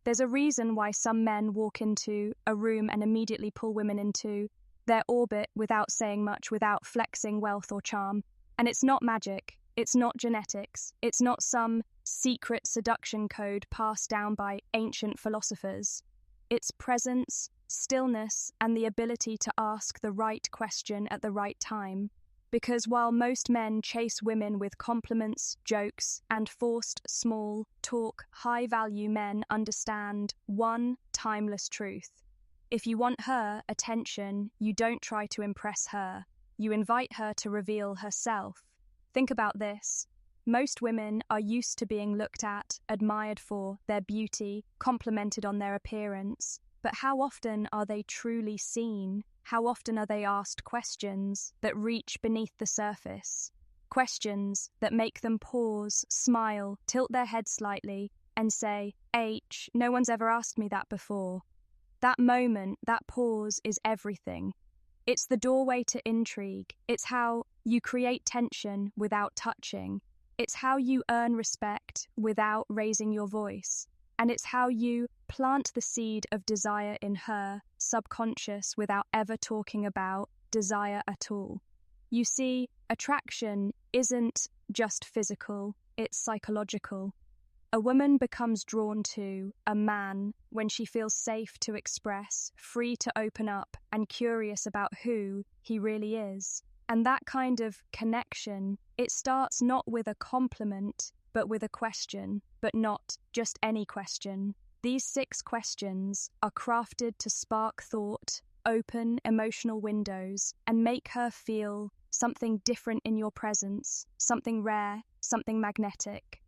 There's a reason why some men walk into a room and immediately pull women into their orbit without saying much, without flexing wealth or charm. And it's not magic, it's not genetics, it's not some secret seduction code passed down by ancient philosophers. It's presence, stillness, and the ability to ask the right question at the right time. Because while most men chase women with compliments, jokes, and forced small talk, high-value men understand one timeless truth. If you want her attention, you don't try to impress her. You invite her to reveal herself. Think about this. Most women are used to being looked at, admired for their beauty, complimented on their appearance. But how often are they truly seen? How often are they asked questions that reach beneath the surface? Questions that make them pause, smile, tilt their head slightly, and say, "H, no one's ever asked me that before." That moment, that pause is everything. It's the doorway to intrigue. It's how you create tension without touching. It's how you earn respect without raising your voice. And it's how you plant the seed of desire in her subconscious without ever talking about desire at all. You see, attraction isn't just physical, it's psychological. A woman becomes drawn to a man when she feels safe to express, free to open up, and curious about who he really is. And that kind of connection, it starts not with a compliment, but with a question, but not just any question. These 6 questions are crafted to spark thought, open emotional windows, and make her feel something different in your presence, something rare, something magnetic.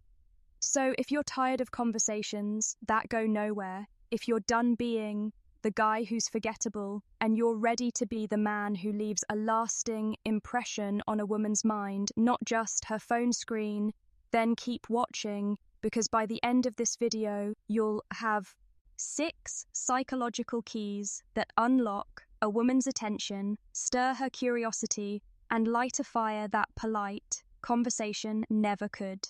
So if you're tired of conversations that go nowhere, if you're done being the guy who's forgettable, and you're ready to be the man who leaves a lasting impression on a woman's mind, not just her phone screen, then keep watching, because by the end of this video, you'll have 6 psychological keys that unlock a woman's attention, stir her curiosity, and light a fire that polite conversation never could.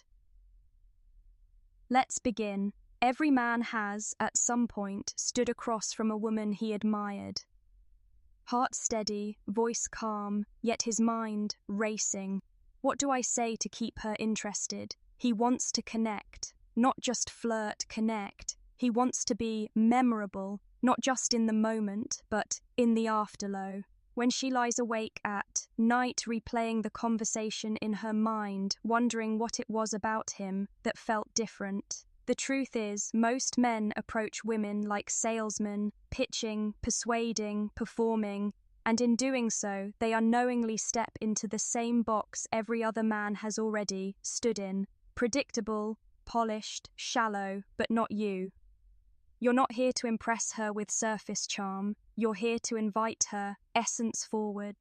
Let's begin. Every man has, at some point, stood across from a woman he admired. Heart steady, voice calm, yet his mind racing. What do I say to keep her interested? He wants to connect, not just flirt, connect. He wants to be memorable, not just in the moment, but in the afterglow. When she lies awake at night replaying the conversation in her mind, wondering what it was about him that felt different. The truth is, most men approach women like salesmen, pitching, persuading, performing, and in doing so, they unknowingly step into the same box every other man has already stood in. Predictable, polished, shallow, but not you. You're not here to impress her with surface charm. You're here to invite her essence forward.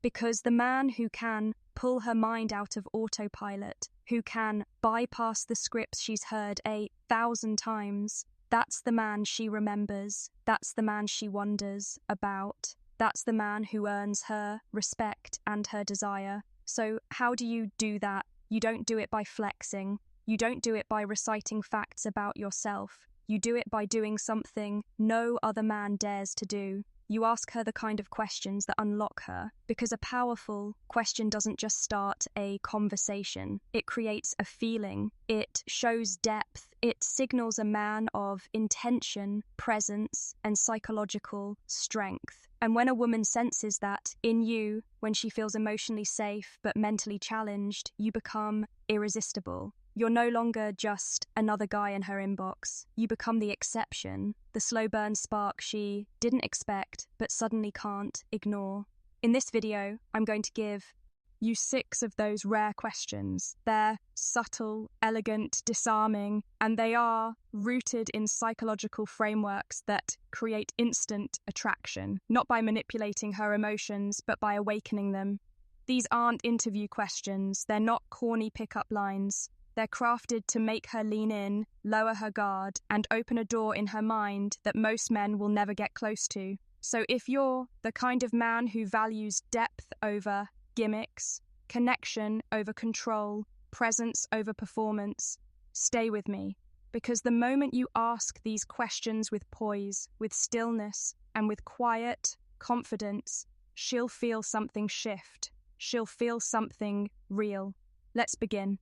Because the man who can pull her mind out of autopilot, who can bypass the scripts she's heard 1,000 times, that's the man she remembers, that's the man she wonders about, that's the man who earns her respect and her desire. So how do you do that? You don't do it by flexing. You don't do it by reciting facts about yourself. You do it by doing something no other man dares to do. You ask her the kind of questions that unlock her, because a powerful question doesn't just start a conversation. It creates a feeling. It shows depth. It signals a man of intention, presence, and psychological strength. And when a woman senses that in you, when she feels emotionally safe but mentally challenged, you become irresistible. You're no longer just another guy in her inbox. You become the exception, the slow burn spark she didn't expect but suddenly can't ignore. In this video, I'm going to give you 6 of those rare questions. They're subtle, elegant, disarming, and they are rooted in psychological frameworks that create instant attraction, not by manipulating her emotions, but by awakening them. These aren't interview questions. They're not corny pickup lines. They're crafted to make her lean in, lower her guard, and open a door in her mind that most men will never get close to. So if you're the kind of man who values depth over gimmicks, connection over control, presence over performance, stay with me. because the moment you ask these questions with poise, with stillness, and with quiet confidence, she'll feel something shift. She'll feel something real. Let's begin.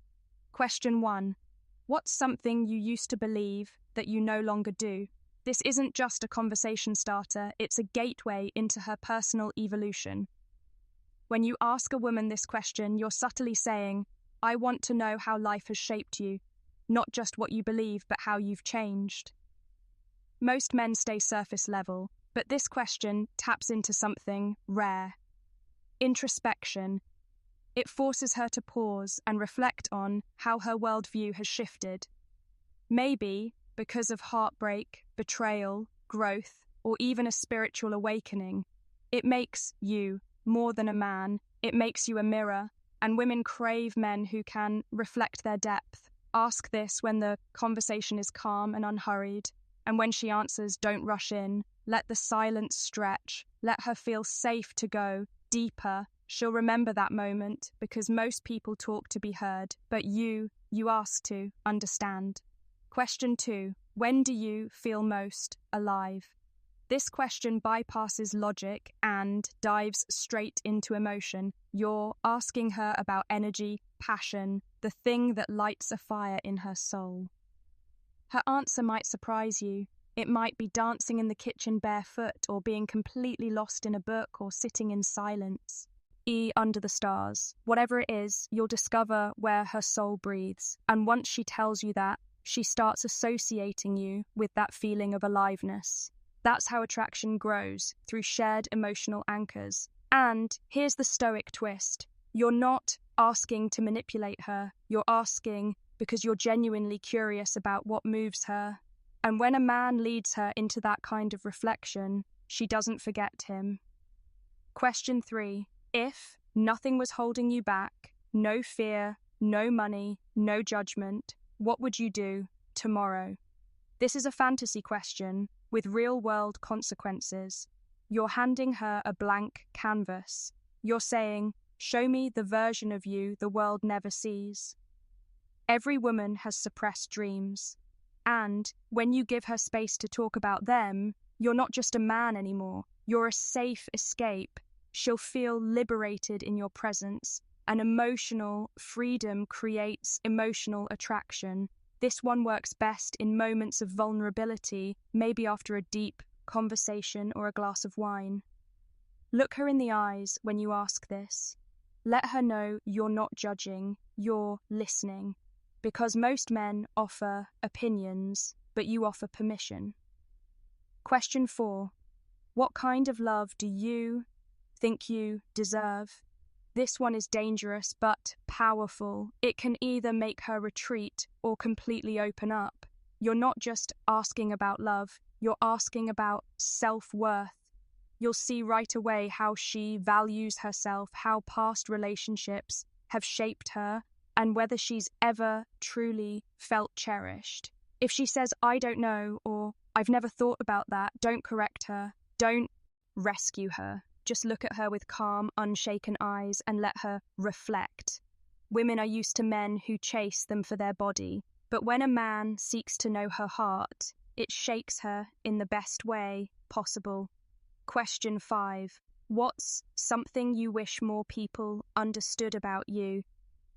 Question 1. What's something you used to believe that you no longer do? This isn't just a conversation starter, it's a gateway into her personal evolution. When you ask a woman this question, you're subtly saying, I want to know how life has shaped you, not just what you believe, but how you've changed. Most men stay surface level, but this question taps into something rare. Introspection. It forces her to pause and reflect on how her worldview has shifted. Maybe because of heartbreak, betrayal, growth, or even a spiritual awakening. It makes you more than a man, it makes you a mirror, and women crave men who can reflect their depth. Ask this when the conversation is calm and unhurried, and when she answers, don't rush in. Let the silence stretch. Let her feel safe to go deeper. She'll remember that moment because most people talk to be heard, but you ask to understand. Question 2. When do you feel most alive? This question bypasses logic and dives straight into emotion. You're asking her about energy, passion, the thing that lights a fire in her soul. Her answer might surprise you. It might be dancing in the kitchen barefoot, or being completely lost in a book, or sitting in silence. Under the stars. Whatever it is, you'll discover where her soul breathes. And once she tells you that, she starts associating you with that feeling of aliveness. That's how attraction grows, through shared emotional anchors. And here's the stoic twist. You're not asking to manipulate her. You're asking because you're genuinely curious about what moves her. And when a man leads her into that kind of reflection, she doesn't forget him. Question 3. If nothing was holding you back, no fear, no money, no judgment, what would you do tomorrow? This is a fantasy question with real-world consequences. You're handing her a blank canvas. You're saying, show me the version of you the world never sees. Every woman has suppressed dreams. And when you give her space to talk about them, you're not just a man anymore. You're a safe escape. She'll feel liberated in your presence. And emotional freedom creates emotional attraction. This one works best in moments of vulnerability, maybe after a deep conversation or a glass of wine. Look her in the eyes when you ask this. Let her know you're not judging, you're listening. Because most men offer opinions, but you offer permission. Question 4. What kind of love do you think you deserve? This one is dangerous but powerful. It can either make her retreat or completely open up. You're not just asking about love, you're asking about self-worth. You'll see right away how she values herself, how past relationships have shaped her, and whether she's ever truly felt cherished. If she says, I don't know, or I've never thought about that, don't correct her. Don't rescue her. Just look at her with calm, unshaken eyes and let her reflect. Women are used to men who chase them for their body, but when a man seeks to know her heart, it shakes her in the best way possible. Question 5. What's something you wish more people understood about you?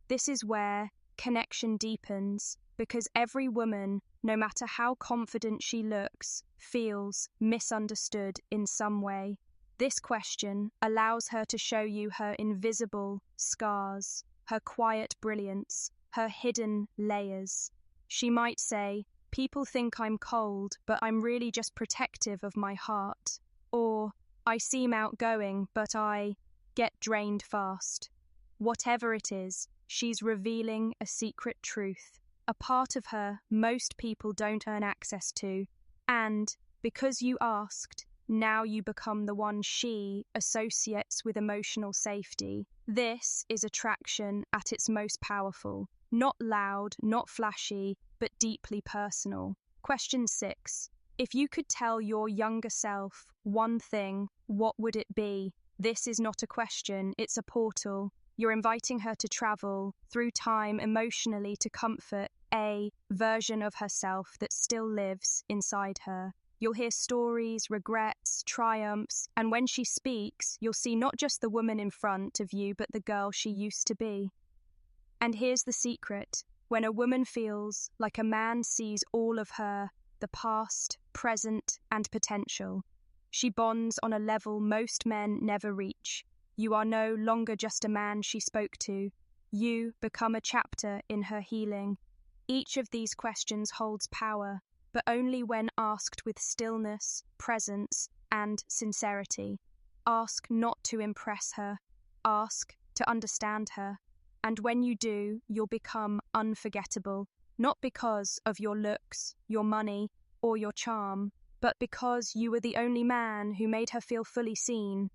This is where connection deepens, because every woman, no matter how confident she looks, feels misunderstood in some way. This question allows her to show you her invisible scars, her quiet brilliance, her hidden layers. She might say, people think I'm cold, but I'm really just protective of my heart. Or, I seem outgoing, but I get drained fast. Whatever it is, she's revealing a secret truth, a part of her most people don't earn access to. And, because you asked, now you become the one she associates with emotional safety. This is attraction at its most powerful. Not loud, not flashy, but deeply personal. Question 6. If you could tell your younger self one thing, what would it be? This is not a question, it's a portal. You're inviting her to travel through time emotionally to comfort a version of herself that still lives inside her. You'll hear stories, regrets, triumphs, and when she speaks, you'll see not just the woman in front of you, but the girl she used to be. And here's the secret. When a woman feels like a man sees all of her, the past, present, and potential, she bonds on a level most men never reach. You are no longer just a man she spoke to. You become a chapter in her healing. Each of these questions holds power, but only when asked with stillness, presence, and sincerity. Ask not to impress her. Ask to understand her. And when you do, you'll become unforgettable, not because of your looks, your money, or your charm, but because you were the only man who made her feel fully seen.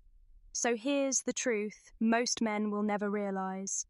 So here's the truth most men will never realize.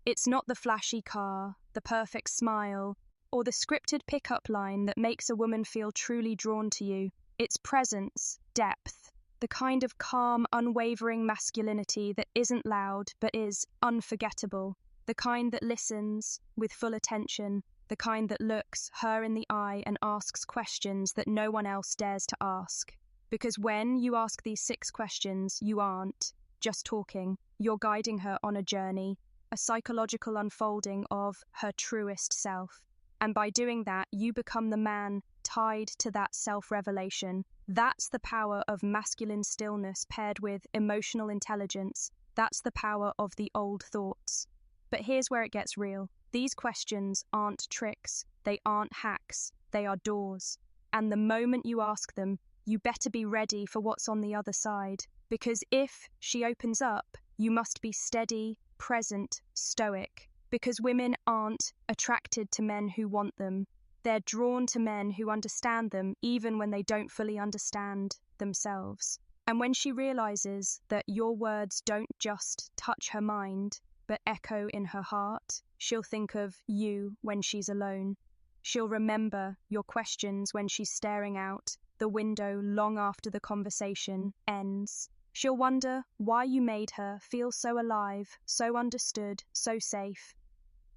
It's not the flashy car, the perfect smile, or the scripted pickup line that makes a woman feel truly drawn to you. It's presence, depth, the kind of calm, unwavering masculinity that isn't loud but is unforgettable, the kind that listens with full attention, the kind that looks her in the eye and asks questions that no one else dares to ask. Because when you ask these 6 questions, you aren't just talking, you're guiding her on a journey, a psychological unfolding of her truest self. And by doing that, you become the man tied to that self-revelation. That's the power of masculine stillness paired with emotional intelligence. That's the power of the old thoughts. But here's where it gets real. These questions aren't tricks. They aren't hacks. They are doors. And the moment you ask them, you better be ready for what's on the other side. Because if she opens up, you must be steady, present, stoic. Because women aren't attracted to men who want them. They're drawn to men who understand them, even when they don't fully understand themselves. And when she realizes that your words don't just touch her mind, but echo in her heart, she'll think of you when she's alone. She'll remember your questions when she's staring out the window long after the conversation ends. She'll wonder why you made her feel so alive, so understood, so safe.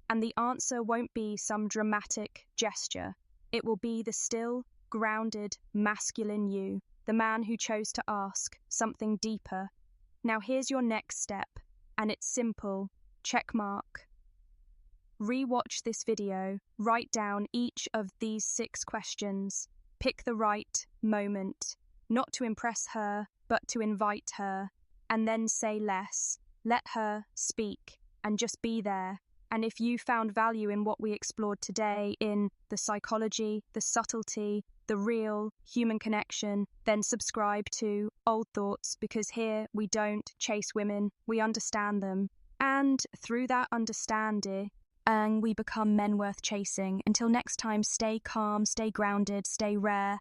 And the answer won't be some dramatic gesture. It will be the still, grounded, masculine you, the man who chose to ask something deeper. Now here's your next step, and it's simple. Check mark. Rewatch this video, write down each of these 6 questions. Pick the right moment, not to impress her, but to invite her, and then say less. Let her speak, and just be there. And if you found value in what we explored today, in the psychology, the subtlety, the real human connection, then subscribe to Old Thoughts, because here we don't chase women, we understand them. And through that understanding, we become men worth chasing. Until next time, stay calm, stay grounded, stay rare,